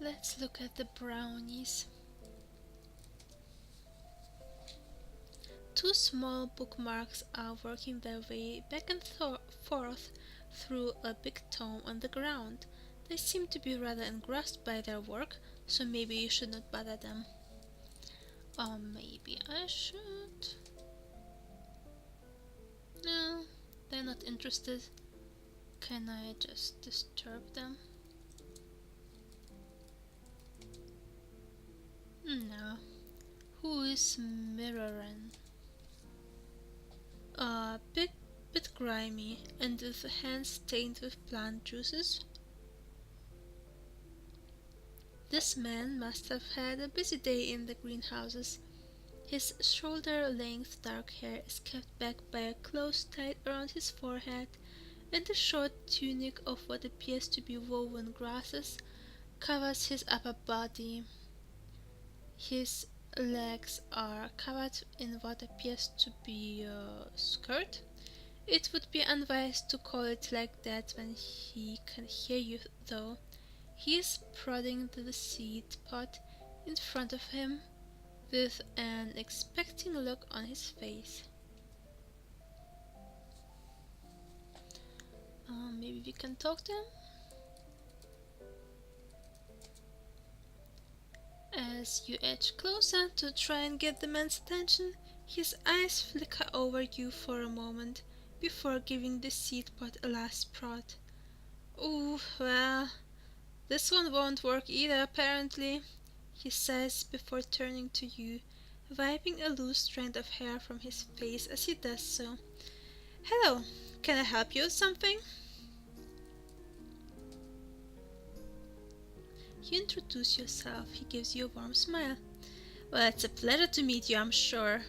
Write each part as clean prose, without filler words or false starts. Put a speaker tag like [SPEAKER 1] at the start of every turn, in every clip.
[SPEAKER 1] Let's look at the brownies. Two small bookmarks are working their way back and forth through a big tome on the ground. They seem to be rather engrossed by their work, so maybe you should not bother them. Or maybe I should. No, they're not interested. Can I just disturb them? No. Who is Mirroran? Bit grimy and with hands stained with plant juices. This man must have had a busy day in the greenhouses. His shoulder-length dark hair is kept back by a close tied around his forehead, and a short tunic of what appears to be woven grasses covers his upper body. His legs are covered in what appears to be a skirt. It would be unwise to call it like that when he can hear you, though. He is prodding the seed pot in front of him with an expecting look on his face. Maybe we can talk to him? As you edge closer to try and get the man's attention, his eyes flicker over you for a moment before giving the seed pot a last prod. "Oh, well, this one won't work either, apparently," he says before turning to you, wiping a loose strand of hair from his face as he does so. "Hello, can I help you with something?" You introduce yourself. He gives you a warm smile. "Well, it's a pleasure to meet you, I'm sure."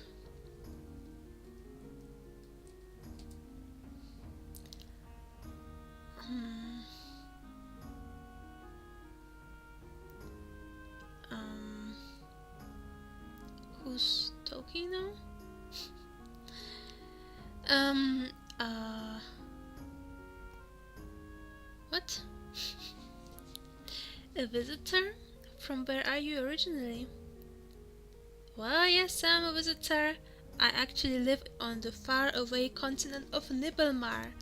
[SPEAKER 1] Who's talking now? Um, uh, what? A visitor? From where are you originally? Well, yes, I'm a visitor. I actually live on the far-away continent of Nibelmar,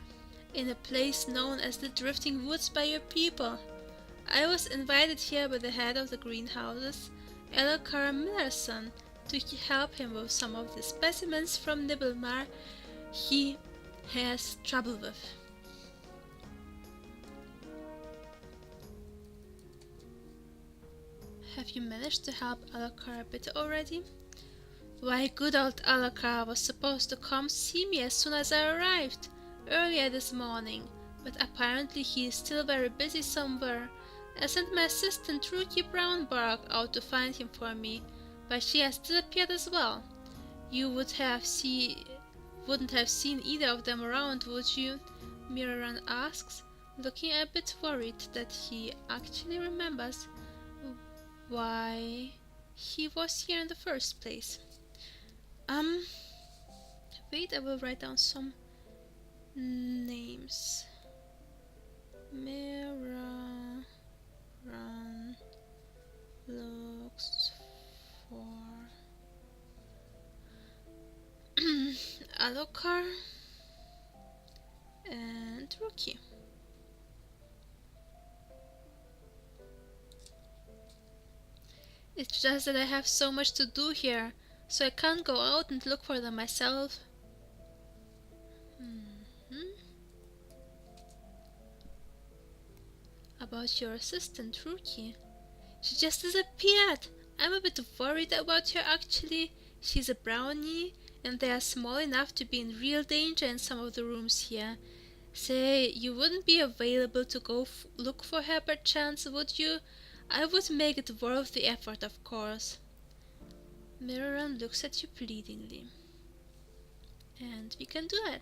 [SPEAKER 1] in a place known as the Drifting Woods by your people. I was invited here by the head of the greenhouses, Elokar Millerson, to help him with some of the specimens from Nibelmar he has trouble with. Have you managed to help Elokar a bit already? Why, good old Elokar was supposed to come see me as soon as I arrived, earlier this morning, but apparently he is still very busy somewhere. I sent my assistant Ruki Brownbark out to find him for me, but she has disappeared as well. You wouldn't have seen either of them around, would you? Miraran asks, looking a bit worried that he actually remembers why he was here in the first place. Wait, I will write down some names. Miraran looks for Alokar and Rookie. It's just that I have so much to do here, so I can't go out and look for them myself. About your assistant, Rookie. She just disappeared. I'm a bit worried about her actually. She's a brownie, and they are small enough to be in real danger in some of the rooms here. Say, you wouldn't be available to go look for her perchance, would you? I would make it worth the effort, of course. Miraran looks at you pleadingly. And we can do that.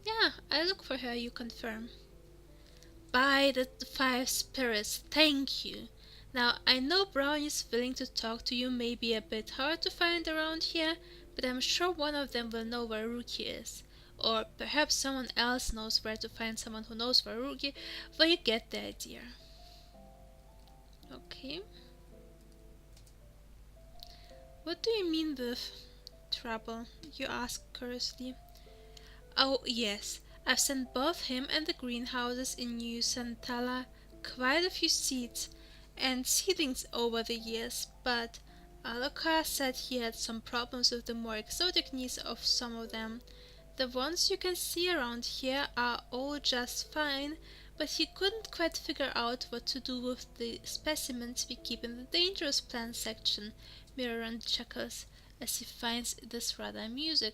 [SPEAKER 1] Yeah, I look for her, you confirm. By the 5 spirits, thank you. Now, I know brownies willing to talk to you may be a bit hard to find around here, but I'm sure one of them will know where Ruki is. Or perhaps someone else knows where to find someone who knows where Ruki. Well, you get the idea. Okay. What do you mean with trouble? You ask curiously. Oh, yes. I've sent both him and the greenhouses in New Santala quite a few seeds and seedlings over the years, but Alokar said he had some problems with the more exotic needs of some of them. The ones you can see around here are all just fine, but he couldn't quite figure out what to do with the specimens we keep in the dangerous plant section. Mirren chuckles as he finds this rather amusing.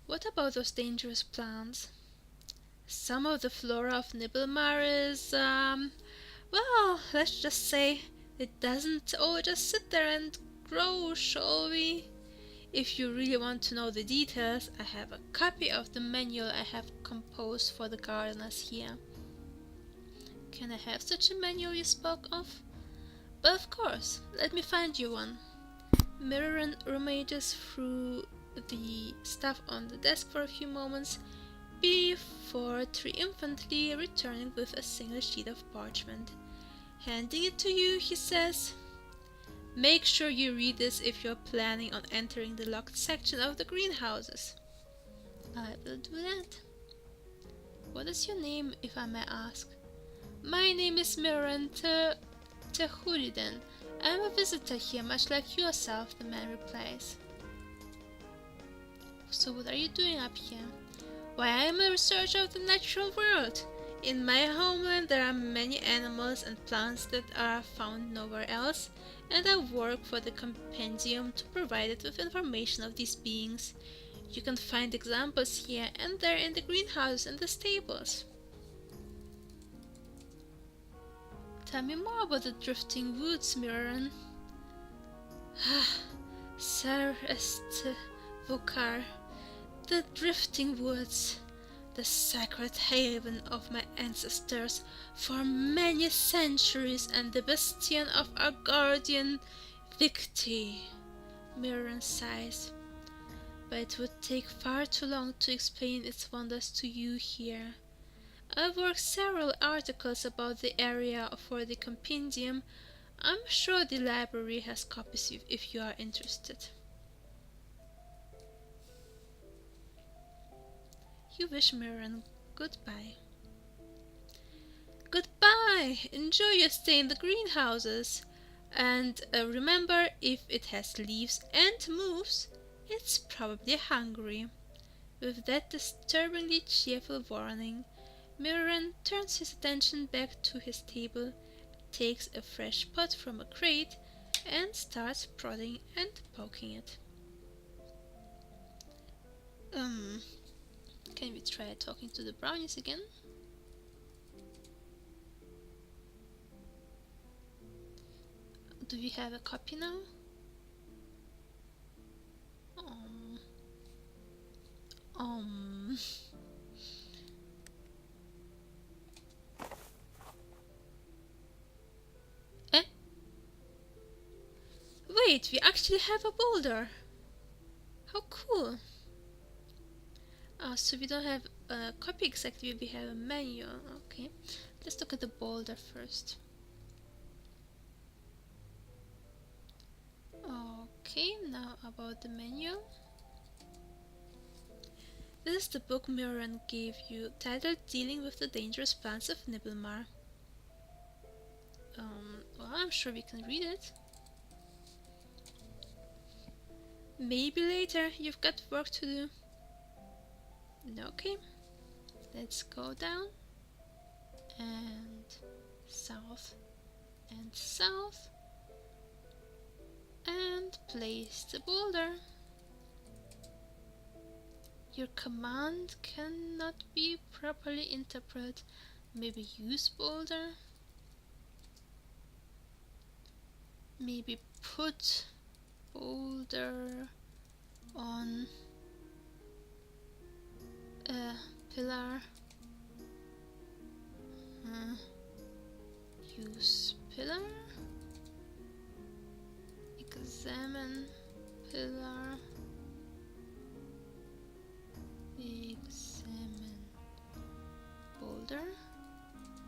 [SPEAKER 1] What about those dangerous plants? Some of the flora of Nibelmar is, well, let's just say it doesn't all just sit there and grow, shall we? If you really want to know the details, I have a copy of the manual I have composed for the gardeners here. Can I have such a manual you spoke of? But of course, let me find you one. Mirren rummages through the stuff on the desk for a few moments before triumphantly returning with a single sheet of parchment. Handing it to you, he says, "Make sure you read this if you're planning on entering the locked section of the greenhouses." I will do that. What is your name, if I may ask? My name is Mirren Tehuriden. I'm a visitor here, much like yourself, the man replies. So what are you doing up here? Why, I am a researcher of the natural world. In my homeland there are many animals and plants that are found nowhere else, and I work for the compendium to provide it with information of these beings. You can find examples here and there in the greenhouses and the stables. Tell me more about the drifting woods, Mirren. Sir Vokar, the drifting woods, the sacred haven of my ancestors for many centuries and the bastion of our guardian Victi. Mirren sighs. But it would take far too long to explain its wonders to you here. I've worked several articles about the area for the compendium. I'm sure the library has copies if you are interested. You wish Mirren goodbye. Goodbye! Enjoy your stay in the greenhouses. And remember, if it has leaves and moves, it's probably hungry. With that disturbingly cheerful warning, Mirren turns his attention back to his table, takes a fresh pot from a crate, and starts prodding and poking it. Can we try talking to the brownies again? Do we have a copy now? Eh? Wait, we actually have a boulder. How cool. So we don't have a copy exactly, we have a manual. Okay, let's look at the boulder first. Okay, now about the manual. This is the book Mirren gave you, titled Dealing with the Dangerous Plants of Nibelmar. Well, I'm sure we can read it. Maybe later, you've got work to do. Okay, let's go down and south and south and place the boulder. Your command cannot be properly interpreted. Maybe use boulder. Maybe put boulder on a pillar. Use pillar. Examine pillar. Examine boulder.